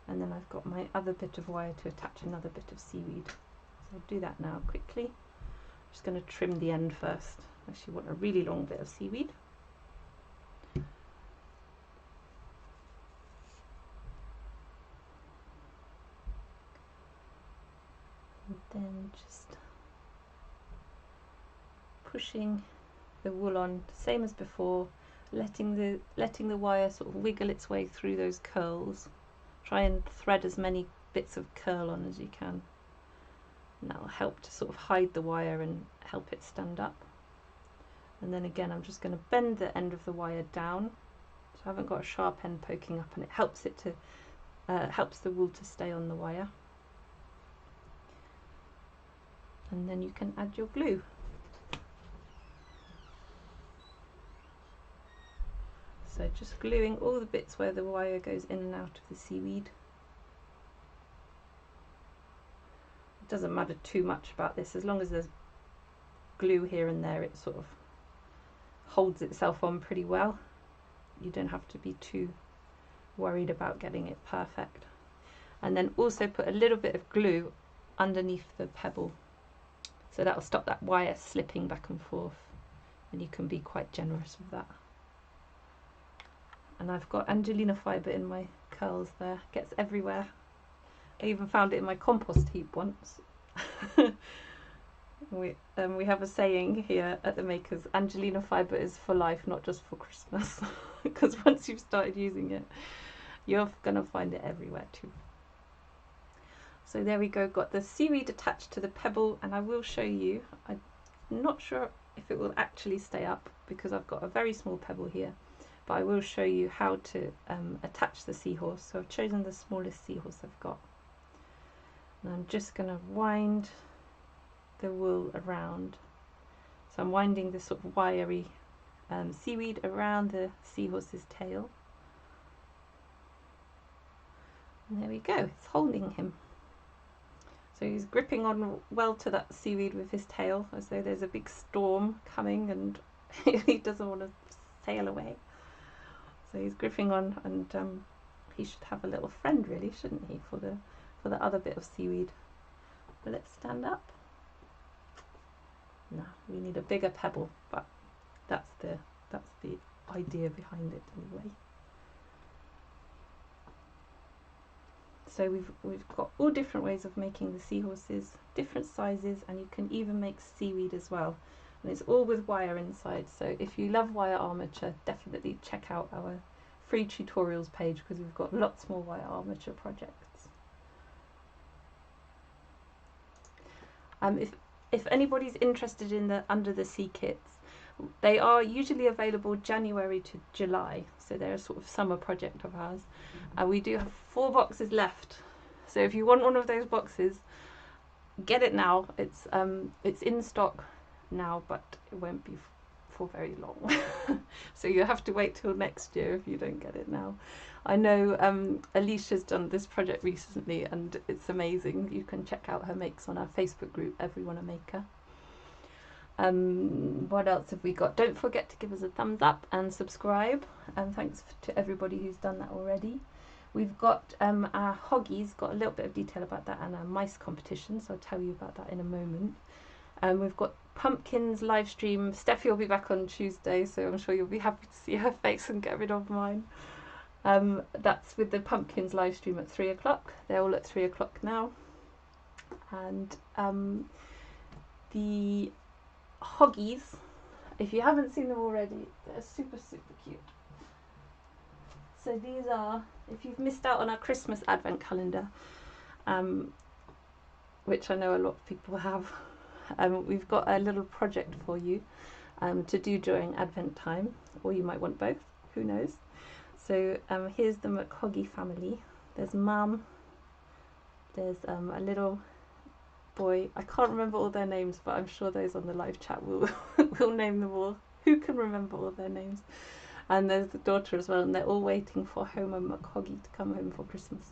and then I've got my other bit of wire to attach another bit of seaweed. So I'll do that now quickly. I'm just going to trim the end first, unless you want a really long bit of seaweed. And then just pushing the wool on, same as before, letting the wire sort of wiggle its way through those curls. Try and thread as many bits of curl on as you can, and that will help to sort of hide the wire and help it stand up. And then again, I'm just going to bend the end of the wire down, so I haven't got a sharp end poking up, and it helps it to helps the wool to stay on the wire. And then you can add your glue. So just gluing all the bits where the wire goes in and out of the seaweed. It doesn't matter too much about this, as long as there's glue here and there, it sort of holds itself on pretty well. You don't have to be too worried about getting it perfect. And then also put a little bit of glue underneath the pebble, so that will stop that wire slipping back and forth, and you can be quite generous with that. And I've got Angelina Fibre in my curls there, gets everywhere. I even found it in my compost heap once. We have a saying here at the Makers, Angelina Fibre is for life, not just for Christmas. Because once you've started using it, you're going to find it everywhere too. So there we go, got the seaweed attached to the pebble, and I will show you. I'm not sure if it will actually stay up because I've got a very small pebble here, but I will show you how to attach the seahorse. So I've chosen the smallest seahorse I've got. And I'm just going to wind the wool around. So I'm winding this sort of wiry seaweed around the seahorse's tail. And there we go, it's holding him. So he's gripping on well to that seaweed with his tail, as though there's a big storm coming and he doesn't want to sail away. So he's gripping on, and he should have a little friend, really, shouldn't he, for the other bit of seaweed. But let's stand up. No, we need a bigger pebble, but that's the idea behind it anyway. So we've got all different ways of making the seahorses, different sizes, and you can even make seaweed as well. And it's all with wire inside. So if you love wire armature, definitely check out our free tutorials page, because we've got lots more wire armature projects. If anybody's interested in the Under the Sea kits, they are usually available January to July, so they're a sort of summer project of ours. We do have 4 boxes left, so if you want one of those boxes, get it now. It's in stock now, but it won't be for very long. So you have to wait till next year if you don't get it now. I know Alicia's done this project recently and it's amazing. You can check out her makes on our Facebook group, Everyone a Maker. What else have we got? Don't forget to give us a thumbs up and subscribe, and thanks to everybody who's done that already. We've got our hoggies, got a little bit of detail about that, and our mice competition, so I'll tell you about that in a moment. We've got pumpkins live stream. Steffi will be back on Tuesday, so I'm sure you'll be happy to see her face and get rid of mine. That's with the pumpkins live stream at 3 o'clock. They're all at 3 o'clock now. And the hoggies, if you haven't seen them already, they're super cute. So these are, if you've missed out on our Christmas advent calendar, which I know a lot of people have, we've got a little project for you to do during Advent time, or you might want both, who knows. So here's the Mchoggie family. There's Mum, there's a little boy. I can't remember all their names, but I'm sure those on the live chat will will name them all. Who can remember all their names? And there's the daughter as well, and they're all waiting for Homer Mchoggie to come home for Christmas.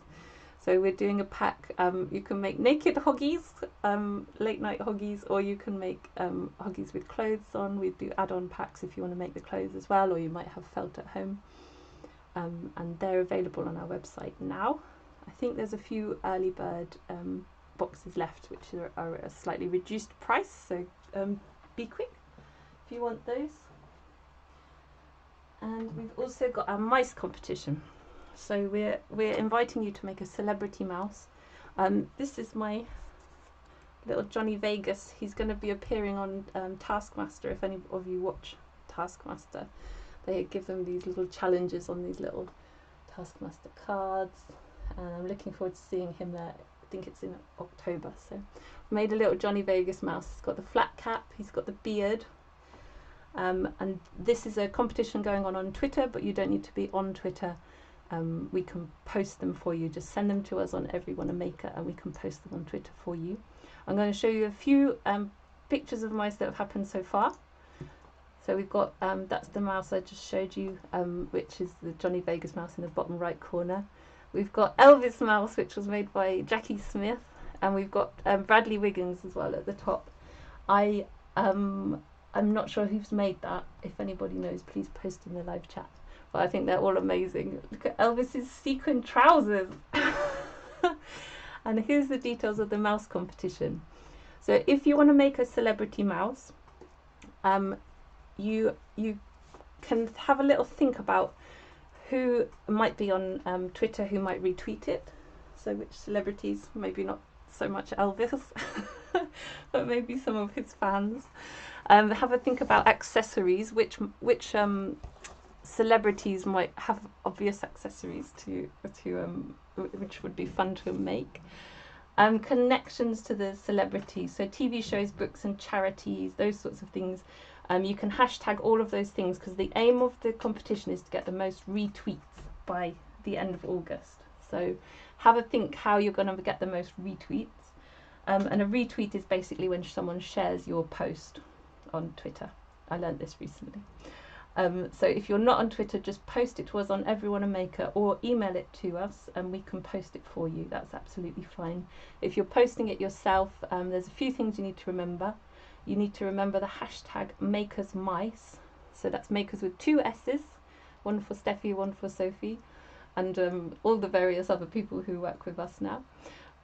So we're doing a pack. You can make naked hoggies, late night hoggies, or you can make hoggies with clothes on. We do add-on packs if you want to make the clothes as well, or you might have felt at home. and they're available on our website now. I think there's a few early bird boxes left, which are at a slightly reduced price, so be quick if you want those. And we've also got our mice competition. So we're inviting you to make a celebrity mouse. This is my little Johnny Vegas. He's going to be appearing on Taskmaster. If any of you watch Taskmaster, they give them these little challenges on these little Taskmaster cards, and I'm looking forward to seeing him there. I think it's in October. So I made a little Johnny Vegas mouse. He's got the flat cap, he's got the beard, and this is a competition going on Twitter, but you don't need to be on Twitter. We can post them for you. Just send them to us on Everyone a Maker and we can post them on Twitter for you. I'm going to show you a few pictures of mice that have happened so far. So we've got, that's the mouse I just showed you, which is the Johnny Vegas mouse in the bottom right corner. We've got Elvis mouse, which was made by Jackie Smith, and we've got Bradley Wiggins as well at the top. I'm not sure who's made that. If anybody knows, please post in the live chat. But I think they're all amazing. Look at Elvis's sequin trousers. And here's the details of the mouse competition. So if you want to make a celebrity mouse, you can have a little think about who might be on Twitter, who might retweet it. So which celebrities, maybe not so much Elvis, but maybe some of his fans. Have a think about accessories, which celebrities might have obvious accessories to which would be fun to make. Connections to the celebrities, so TV shows, books and charities, those sorts of things. You can hashtag all of those things because the aim of the competition is to get the most retweets by the end of August. So have a think how you're going to get the most retweets. And a retweet is basically when someone shares your post on Twitter. I learned this recently. So if you're not on Twitter, just post it to us on Everyone a Maker or email it to us and we can post it for you. That's absolutely fine. If you're posting it yourself, there's a few things you need to remember. You need to remember the hashtag MakersMice. So that's makers with 2 S's, one for Steffi, one for Sophie, and all the various other people who work with us now.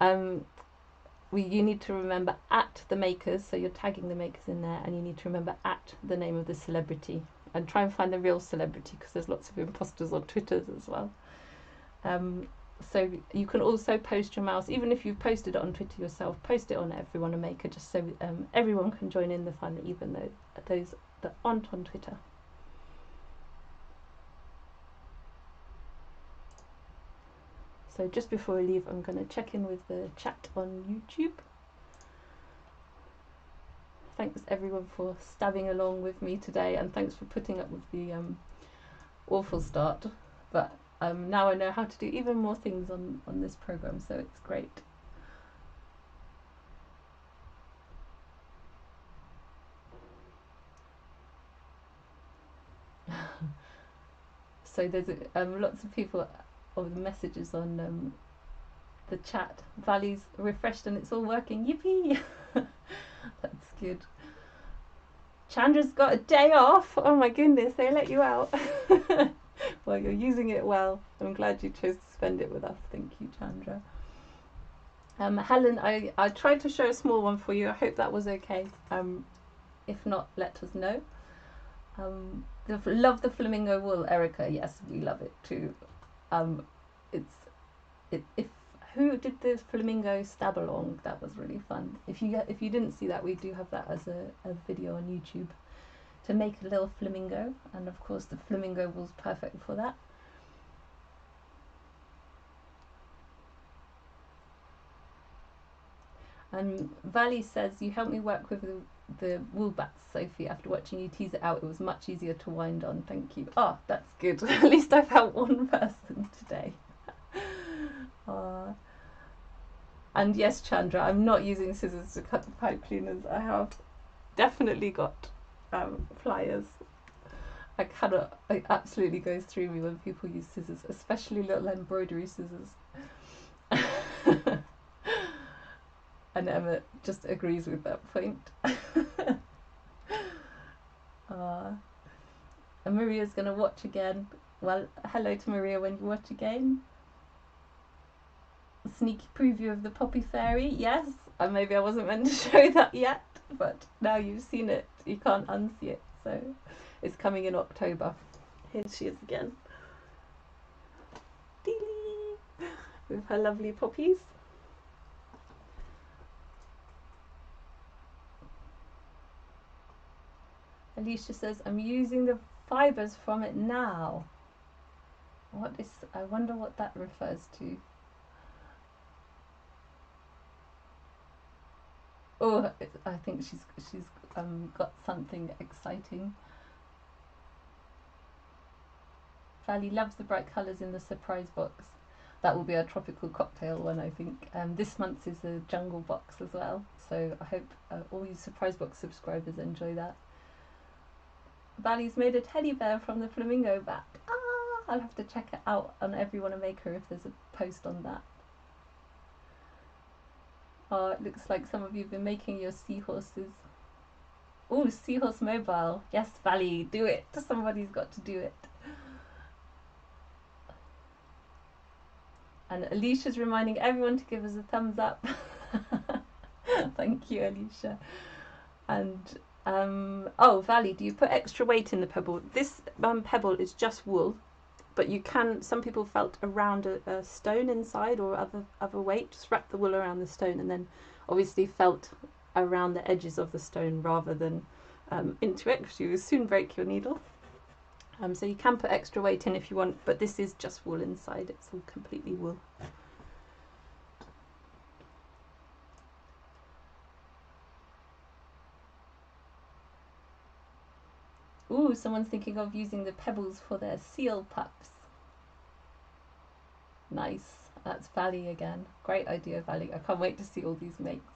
You need to remember at the makers, so you're tagging the makers in there, and you need to remember at the name of the celebrity. And try and find the real celebrity because there's lots of imposters on Twitter as well. So you can also post your mouse, even if you've posted it on Twitter yourself, post it on Everyone a Maker just so everyone can join in the fun, even though those that aren't on Twitter. So just before we leave, I'm going to check in with the chat on YouTube. Thanks everyone for stabbing along with me today, and thanks for putting up with the awful start. But now I know how to do even more things on this program, so it's great. So there's lots of people of the messages on the chat. Valley's refreshed and it's all working. Yippee! That's good. Chandra's got a day off. Oh my goodness, they let you out. Well, you're using it well. I'm glad you chose to spend it with us. Thank you, Chandra. Helen, I tried to show a small one for you. I hope that was okay. If not, let us know. Love the flamingo wool, Erica. Yes, we love it too. Who did the flamingo stab along? That was really fun. If you didn't see that, we do have that as a video on YouTube to make a little flamingo, and of course the flamingo wool's perfect for that. And Valley says, you helped me work with the wool bats, Sophie. After watching you tease it out, it was much easier to wind on. Thank you. Oh, that's good. At least I've helped one person today. And yes, Chandra, I'm not using scissors to cut the pipe cleaners. I have definitely got pliers. It absolutely goes through me when people use scissors, especially little embroidery scissors. And Emma just agrees with that point. And Maria's going to watch again. Well, hello to Maria when you watch again. A sneaky preview of the Poppy Fairy. Yes, maybe I wasn't meant to show that yet, but now you've seen it, you can't unsee it. So it's coming in October. Here she is again. Dealy! With her lovely poppies. Alicia says, I'm using the fibres from it now. What is, I wonder what that refers to. Oh, I think she's got something exciting. Valley loves the bright colours in the surprise box. That will be our tropical cocktail one, I think. This month's is a jungle box as well, so I hope all you surprise box subscribers enjoy that. Valley's made a teddy bear from the flamingo bat. Ah, I'll have to check it out on Every Wanna Maker if there's a post on that. Oh, it looks like some of you have been making your seahorses. Oh, seahorse mobile. Yes, Valley, do it. Somebody's got to do it. And Alicia's reminding everyone to give us a thumbs up. Thank you, Alicia. And oh, Valley, do you put extra weight in the pebble? This pebble is just wool, but you can, some people felt around a stone inside or other weight. Just wrap the wool around the stone and then obviously felt around the edges of the stone rather than into it, because you will soon break your needle. So you can put extra weight in if you want, but this is just wool inside. It's all completely wool. Ooh, someone's thinking of using the pebbles for their seal pups. Nice. That's Valley again. Great idea, Valley. I can't wait to see all these makes.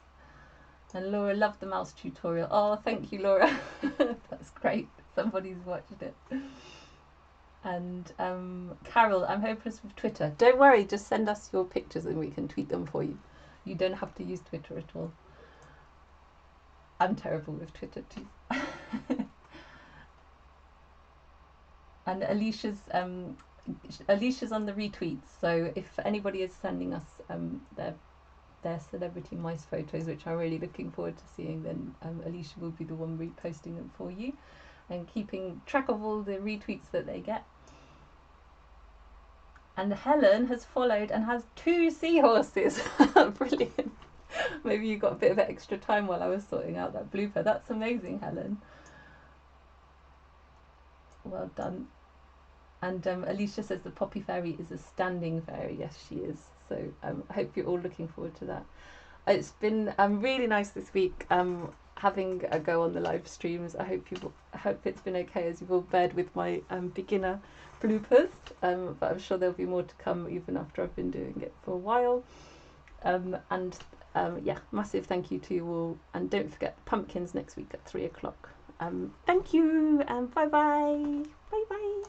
And Laura loved the mouse tutorial. Oh, thank you, Laura. That's great. Somebody's watched it. And Carol, I'm hopeless with Twitter. Don't worry, just send us your pictures and we can tweet them for you. You don't have to use Twitter at all. I'm terrible with Twitter too. And Alicia's on the retweets, so if anybody is sending us their celebrity mice photos, which I'm really looking forward to seeing, then Alicia will be the one reposting them for you and keeping track of all the retweets that they get. And Helen has followed and has 2 seahorses. Brilliant. Maybe you got a bit of extra time while I was sorting out that blooper. That's amazing, Helen. Well done. And Alicia says the Poppy Fairy is a standing fairy. Yes, she is. So I hope you're all looking forward to that. It's been really nice this week having a go on the live streams. I hope it's been okay as you've all bared with my beginner bloopers. But I'm sure there'll be more to come even after I've been doing it for a while. Yeah, massive thank you to you all. And don't forget pumpkins next week at 3 o'clock. Thank you and bye bye. Bye bye.